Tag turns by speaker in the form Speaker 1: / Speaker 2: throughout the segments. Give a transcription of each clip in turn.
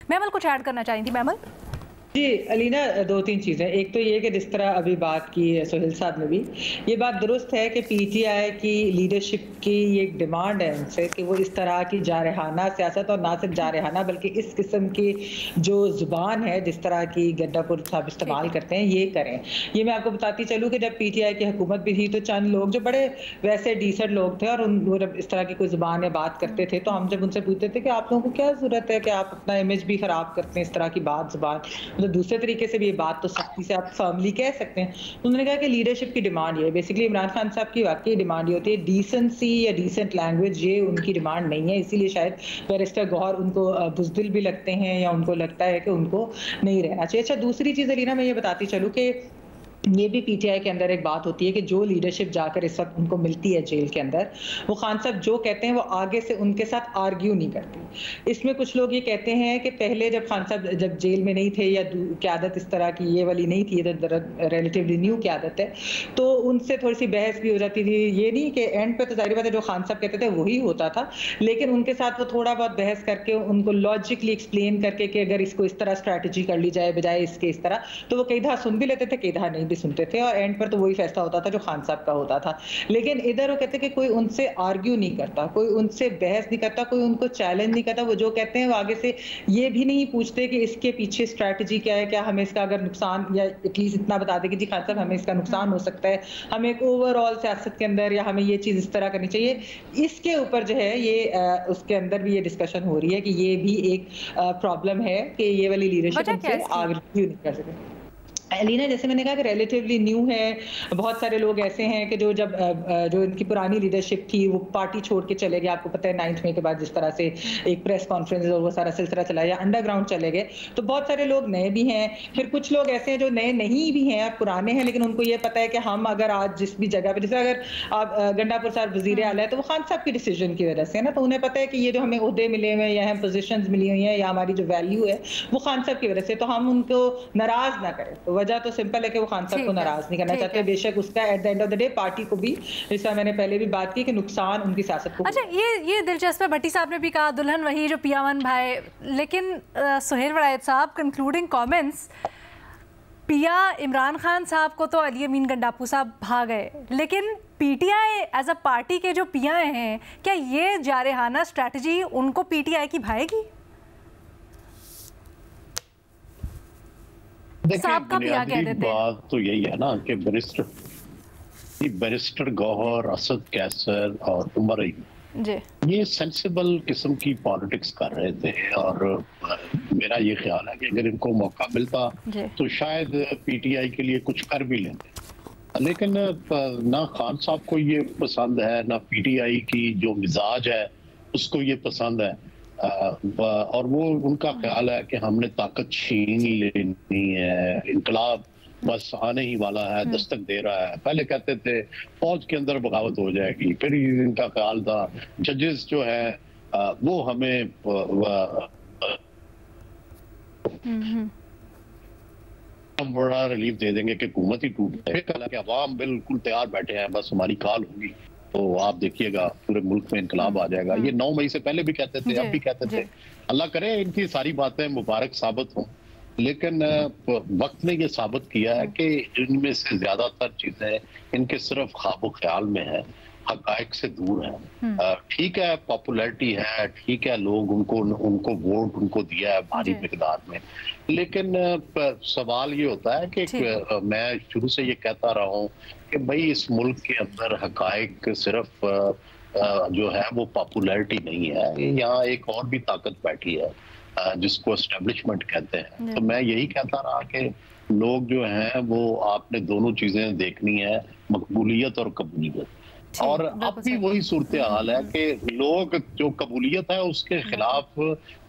Speaker 1: Mammal कुछ add करना चाही थी मैमल?
Speaker 2: जी, अलीना, 2-3 चीज़ें। एक तो ये कि जिस तरह अभी बात की है सोहेल साहब ने भी, ये बात दुरुस्त है कि पीटीआई की लीडरशिप की ये एक डिमांड है उनसे कि वो इस तरह की जारहाना सियासत, और ना सिर्फ जारहाना बल्कि इस किस्म की जो ज़ुबान है, जिस तरह की गड्डापुर साहब
Speaker 1: ठीक
Speaker 2: इस्तेमाल
Speaker 1: है।
Speaker 2: करते हैं, ये करें। ये मैं आपको बताती चलूँ कि जब पीटीआई की हुकूमत भी थी, तो चंद लोग जो बड़े वैसे डिसेंट लोग थे, और वो जब इस तरह की कोई ज़ुबान या बात करते थे, तो हम जब उनसे पूछते थे कि आप लोगों को क्या ज़रूरत है कि आप अपना इमेज भी खराब करते हैं, इस तरह की बात ज़ुबान, मतलब दूसरे तरीके से भी ये बात तो सख्ती से आप फर्मली कह सकते हैं। तो उन्होंने कहा कि लीडरशिप की डिमांड ये है। बेसिकली इमरान खान साहब की वाकई डिमांड ये होती है, डिसेंसी या डिसेंट लैंग्वेज, ये उनकी डिमांड नहीं है। इसीलिए शायद बैरिस्टर गौहर उनको बुज़दिल भी लगते हैं, या उनको लगता है कि उनको नहीं रहना चाहिए। अच्छा, दूसरी चीज़ अलीना, मैं ये बताती चलूँ कि ये भी पीटीआई के अंदर एक बात होती है कि जो लीडरशिप जाकर इस वक्त उनको मिलती है जेल के अंदर, वो खान साहब जो कहते हैं वो आगे से उनके साथ आर्ग्यू नहीं करती। इसमें कुछ लोग ये कहते हैं कि पहले जब खान साहब जब जेल में नहीं थे, या क़यादत इस तरह की ये वाली नहीं थी, रिलेटिवली न्यू क़यादत है, तो उनसे थोड़ी सी बहस भी हो जाती थी। ये नहीं कि एंड पे तो जाहिर बात है जो खान साहब कहते थे वही होता था, लेकिन उनके साथ वो थोड़ा बहुत बहस करके उनको लॉजिकली एक्सप्लेन करके कि अगर इसको इस तरह स्ट्रैटेजी कर ली जाए बजाय इसके इस तरह, तो वो कई दफ़ा सुन भी लेते थे, कई दफ़ा नहीं भी सुनते थे, और एंड पर तो वही फैसला होता था जो खान साहब का होता था। लेकिन इधर वो कहते हैं कि कोई उनसे आर्ग्यू नहीं करता, कोई उनसे बहस नहीं करता, कोई उनको चैलेंज नहीं करता। वो जो कहते हैं वो आगे से ये भी नहीं पूछते कि इसके पीछे स्ट्रैटेजी क्या है, क्या हमें इसका अगर नुकसान, या एटलीस्ट इतना बता दें कि जी खान साहब हमें इसका नुकसान हो सकता है, हमें एक ओवरऑल सियासत के अंदर, या हमें ये चीज़ इस तरह करनी चाहिए। इसके ऊपर जो है ये उसके अंदर भी ये डिस्कशन हो रही है कि ये भी एक प्रॉब्लम है कि ये वाली लीडरशिप
Speaker 1: वजह क्या है
Speaker 2: उनसे
Speaker 1: इसकी?
Speaker 2: आर्ग्यू नहीं कर सके। एलिना, जैसे मैंने कहा कि रिलेटिवली न्यू है, बहुत सारे लोग ऐसे हैं कि जो जब जो इनकी पुरानी लीडरशिप थी वो पार्टी छोड़ के चले गए। आपको पता है 9 मई के बाद जिस तरह से एक प्रेस कॉन्फ्रेंस और वो सारा सिलसिला चला, या अंडरग्राउंड चले गए, तो बहुत सारे लोग नए भी हैं। फिर कुछ लोग ऐसे हैं जो नए नहीं भी हैं, पुराने हैं, लेकिन उनको ये पता है कि हम अगर आज जिस भी जगह पे, जैसे अगर आप गंडापुर साहब वजीर आला है, तो वो खान साहब की डिसीजन की वजह से है ना, तो उन्हें पता है कि ये जो हमें ओहदे मिले हुए हैं, या हम पोजीशंस मिली हुई हैं, या हमारी जो वैल्यू है वो खान साहब की वजह से, तो हम उनको नाराज ना करें। तो वजह तो सिंपल है कि वो खान साहब को
Speaker 1: ठीक है,
Speaker 2: नाराज नहीं करना
Speaker 1: ठीक
Speaker 2: चाहते।
Speaker 1: है।
Speaker 2: बेशक उसका at the end of the day party को भी, जैसा मैंने पहले भी बात की, कि नुकसान उनकी सियासत को
Speaker 1: अच्छा,
Speaker 2: हुआ।
Speaker 1: ये दिलचस्प है। भट्टी साहब ने भी कहा दुल्हन वही जो पियावन भाई, लेकिन सुहेल वड़ायत साहब कंक्लूडिंग कमेंट्स, पिया इमरान खान साहब को तो अली अमीन गंडापू साहब भाग गए, लेकिन पीटीआई एज अ पार्टी के जो पिया हैं, क्या ये जारहाना स्ट्रैटेजी उनको पीटीआई की भाएगी?
Speaker 3: देखिए, बुनियादी बात तो यही है ना कि बैरिस्टर गौहर, असद कैसर और उमर
Speaker 1: जी,
Speaker 3: ये सेंसिबल किस्म की पॉलिटिक्स कर रहे थे, और मेरा ये ख्याल है कि अगर इनको मौका मिलता तो शायद पीटीआई के लिए कुछ कर भी लेते। लेकिन ना खान साहब को ये पसंद है, ना पीटीआई की जो मिजाज है उसको ये पसंद है, और वो उनका ख्याल है कि हमने ताकत छीन लेनी है, इनकलाब बस आने ही वाला है, दस्तक दे रहा है। पहले कहते थे फौज के अंदर बगावत हो जाएगी, फिर इनका ख्याल था जजेस जो है वो हमें बड़ा रिलीफ दे देंगे कि हुकूमत ही टूट जाए, कि अवाम बिल्कुल तैयार बैठे हैं, बस हमारी कॉल होगी तो आप देखिएगा पूरे मुल्क में इनकलाब आ जाएगा। ये 9 मई से पहले भी कहते थे, अब भी कहते थे। अल्लाह करे इनकी सारी बातें मुबारक साबित हों, लेकिन वक्त ने ये साबित किया है कि इनमें से ज्यादातर चीजें इनके सिर्फ ख्वाब ख्याल में है, हकायक से दूर है। ठीक है, पॉपुलैरिटी है, ठीक है, लोग उनको वोट उनको दिया है भारी मिकदार में, लेकिन सवाल ये होता है कि मैं शुरू से ये कहता रहा हूँ कि भाई इस मुल्क के अंदर हकायक सिर्फ जो है वो पॉपुलैरिटी नहीं है, यहाँ एक और भी ताकत बैठी है जिसको एस्टेब्लिशमेंट कहते हैं। तो मैं यही कहता रहा कि लोग जो हैं वो आपने दोनों चीजें देखनी है, मकबूलियत और कबूलियत। और अब भी वही सूरत हाल है कि लोग जो कबूलियत है उसके खिलाफ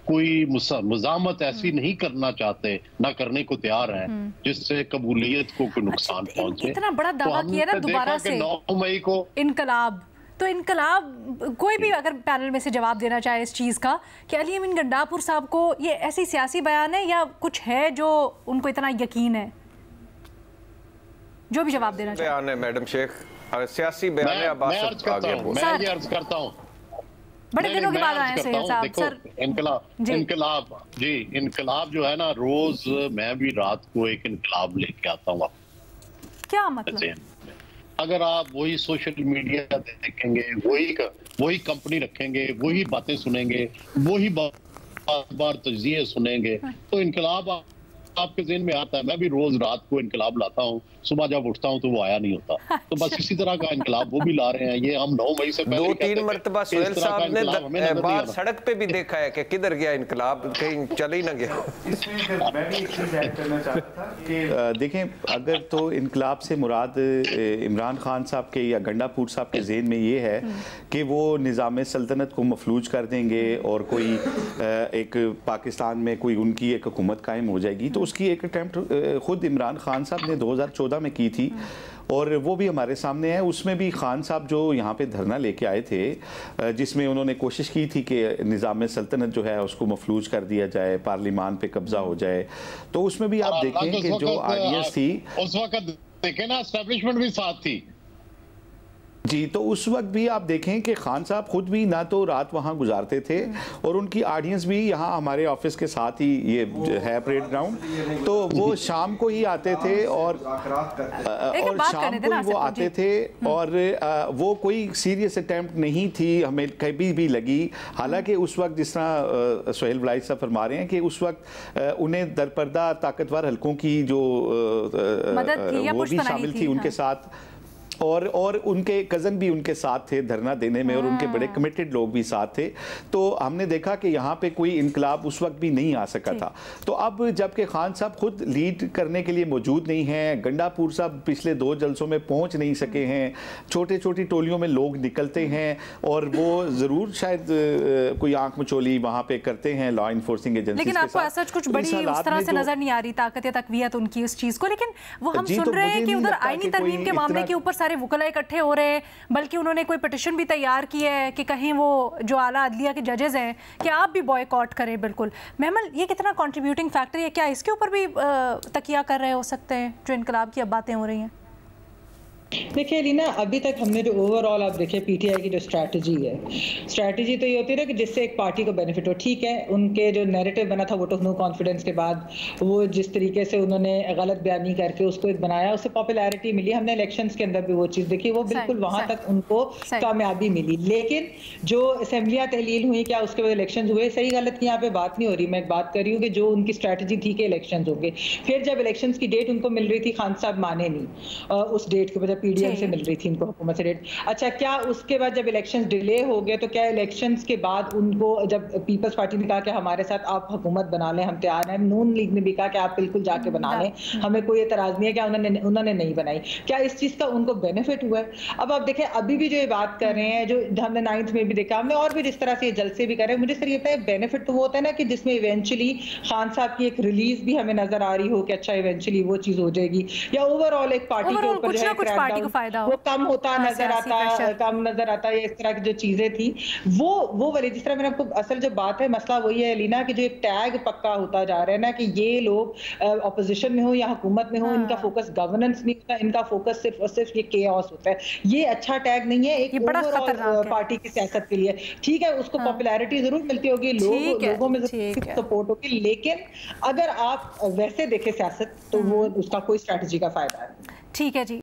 Speaker 3: कोई मुजामत ऐसी नहीं करना चाहते, ना करने को तैयार हैं जिससे कबूलियत को कोई नुकसान पहुंचे।
Speaker 1: इतना बड़ा दावा किया ना दोबारा से
Speaker 3: 9 मई को
Speaker 1: इनकलाब, तो इनकलाब कोई भी अगर पैनल में से जवाब देना चाहे इस चीज़ का कि अली अमीन गंडापुर साहब को ये ऐसी सियासी बयान है या कुछ है जो उनको इतना यकीन है, जो भी जवाब देना चाहे।
Speaker 4: बयान है मैडम शेख, सियासी बयान है।
Speaker 3: मैं ये अर्ज करता हूँ
Speaker 1: बड़े दिनों के बाद आए सुहेल साहब। सर
Speaker 3: इनकलाब जो है ना, रोज मैं भी रात को एक इनकलाब लेके आता हूँ।
Speaker 1: क्या मतलब?
Speaker 3: अगर आप वही सोशल मीडिया देखेंगे, वही कंपनी रखेंगे, वही बातें सुनेंगे, वही बार तजिए सुनेंगे, तो इनकलाब आपके ज़हन में आता है। मैं भी रोज रात को इनकलाब लाता हूँ, सुबह जब उठता हूँ तो वो आया नहीं होता। तो बस इसी तरह का इनकलाब वो भी ला रहे हैं। ये हम 9 मई से पहले
Speaker 4: 2-3 मरतबा सुहेल साहब ने बाहर सड़क पे भी देखा है कि किधर गया इनकलाब, कहीं चल ही ना गया।
Speaker 5: इसमें मैं भी एक चीज ऐड करना चाहता था कि
Speaker 6: देखें, अगर तो इनकलाब से मुराद इमरान खान साहब के या गंडापुर साहब के ज़हन में ये है कि वो निज़ाम सल्तनत को मफलूज कर देंगे और कोई एक पाकिस्तान में कोई उनकी एक हुकूमत कायम हो जाएगी, तो उसकी एक अटैम्प्ट खुद इमरान खान साहब ने 2014 में की थी और वो भी हमारे सामने है। उसमें भी खान साहब जो यहाँ पे धरना लेके आए थे, जिसमें उन्होंने कोशिश की थी कि निज़ाम सल्तनत जो है उसको मफलूज कर दिया जाए, पार्लिमान पे कब्जा हो जाए, तो उसमें भी आप देखें कि जो आइडियाज थी
Speaker 3: उस वक्त देखें ना, एस्टेब्लिशमेंट भी साथ थी
Speaker 6: जी। तो उस वक्त भी आप देखें कि खान साहब खुद भी ना तो रात वहाँ गुजारते थे और उनकी ऑडियंस भी यहाँ हमारे ऑफिस के साथ ही ये है परेड ग्राउंड, तो वो शाम को ही आते थे और शाम को ही वो आते थे और वो कोई सीरियस अटेम्प्ट नहीं थी हमें कभी भी लगी। हालांकि उस वक्त जिस तरह सुहेल वलायत साहब फरमा रहे हैं कि उस वक्त उन्हें दरपर्दा ताकतवर हलकों की जो वो भी शामिल थी उनके साथ, और उनके कज़न भी उनके साथ थे धरना देने में और उनके बड़े कमिटेड लोग भी साथ थे। तो हमने देखा कि यहाँ पे कोई इनकलाब उस वक्त भी नहीं आ सका था। तो अब जबकि खान साहब खुद लीड करने के लिए मौजूद नहीं हैं, गंडापुर साहब पिछले 2 जलसों में पहुँच नहीं सके हैं, छोटी छोटी टोलियों में लोग निकलते हैं और वो ज़रूर शायद कोई आंख मचोली वहाँ पे करते हैं लॉ इन्फोर्सिंग एजेंसी।
Speaker 1: लेकिन आपको ऐसा कुछ बड़ी उस तरह से नजर नहीं आ रही ताकत या तकवीयत उनकी उस चीज़ को। लेकिन वो हम सुन रहे हैं कि उधर आईनी तरमीम के मामले के ऊपर सारे वुकला इकट्ठे हो रहे हैं, बल्कि उन्होंने कोई पिटिशन भी तैयार की है कि कहीं वो जो आला अदलिया के जजेस हैं कि आप भी बॉयकॉट करें। बिल्कुल महमल, ये कितना कंट्रीब्यूटिंग फैक्टर है? क्या इसके ऊपर भी तकिया कर रहे हो सकते हैं जो इनकलाब की अब बातें हो रही हैं?
Speaker 2: देखिए लीना, अभी तक हमने जो ओवरऑल आप देखिए पीटीआई की जो स्ट्रैटेजी है, स्ट्रैटेजी तो ये होती है ना कि जिससे एक पार्टी को बेनिफिट हो। ठीक है, उनके जो नैरेटिव बना था वोट ऑफ नो कॉन्फिडेंस के बाद, वो जिस तरीके से उन्होंने गलत बयानी करके उसको एक बनाया, उससे पॉपुलैरिटी मिली। हमने इलेक्शंस के अंदर भी वो चीज़ देखी, वो बिल्कुल वहाँ तक उनको कामयाबी मिली। लेकिन जो असेंबलियाँ तहलील हुई, क्या उसके बाद इलेक्शन हुए? सही गलत की यहाँ पे बात नहीं हो रही, मैं एक बात कर रही हूँ कि जो उनकी स्ट्रैटेजी थी कि इलेक्शन होंगे, फिर जब इलेक्शन की डेट उनको मिल रही थी, खान साहब माने नहीं उस डेट के बाद पीडीएम से मिल रही थी इनको हुकूमत से डेट। अच्छा, क्या उसके बाद जब इलेक्शंस डिले हो गए तो क्या इलेक्शंस के बाद उनको जब पीपल्स पार्टी ने कहा कि हमारे साथ आप हुकूमत बना लें, हम तैयार हैं, नून लीग ने भी कहा कि आप बिल्कुल जाके बना लें, हमें कोई एतराज नहीं है, क्या उन्होंने नहीं बनाई? क्या इस चीज का उनको बेनिफिट हुआ है? अब आप देखें, अभी भी जो ये बात कर रहे हैं, जो हमने 9th में भी देखा, हमने और भी जिस तरह से ये जलसे भी कर रहे हैं, मुझे सिर्फ ये लगता है बेनिफिट तो वो होता है ना कि जिसमें इवेंचुअली खान साहब की एक रिलीज भी हमें नजर आ रही हो कि अच्छा इवेंचुअली वो चीज हो जाएगी, या ओवरऑल एक पार्टी के ऊपर जो है वो कम होता नजर आता है, इस तरह की जो चीजें थी वो वाली। जिस तरह मैंने आपको असल जो बात है, मसला वही है लीना कि जो एक टैग पक्का होता जा रहा है ना कि ये लोग ऑपोजिशन में हो या हुकूमत में हो, इनका फोकस गवर्नेंस नहीं होता, इनका फोकस सिर्फ और सिर्फ ये केओस होता है। ये अच्छा टैग नहीं है एक ओवरऑल पार्टी की सियासत के लिए। ठीक है, उसको पॉपुलैरिटी जरूर मिलती होगी, लोगों में सपोर्ट होगी, लेकिन अगर आप वैसे देखें सियासत तो वो उसका कोई स्ट्रैटेजी का फायदा है।
Speaker 1: ठीक है जी।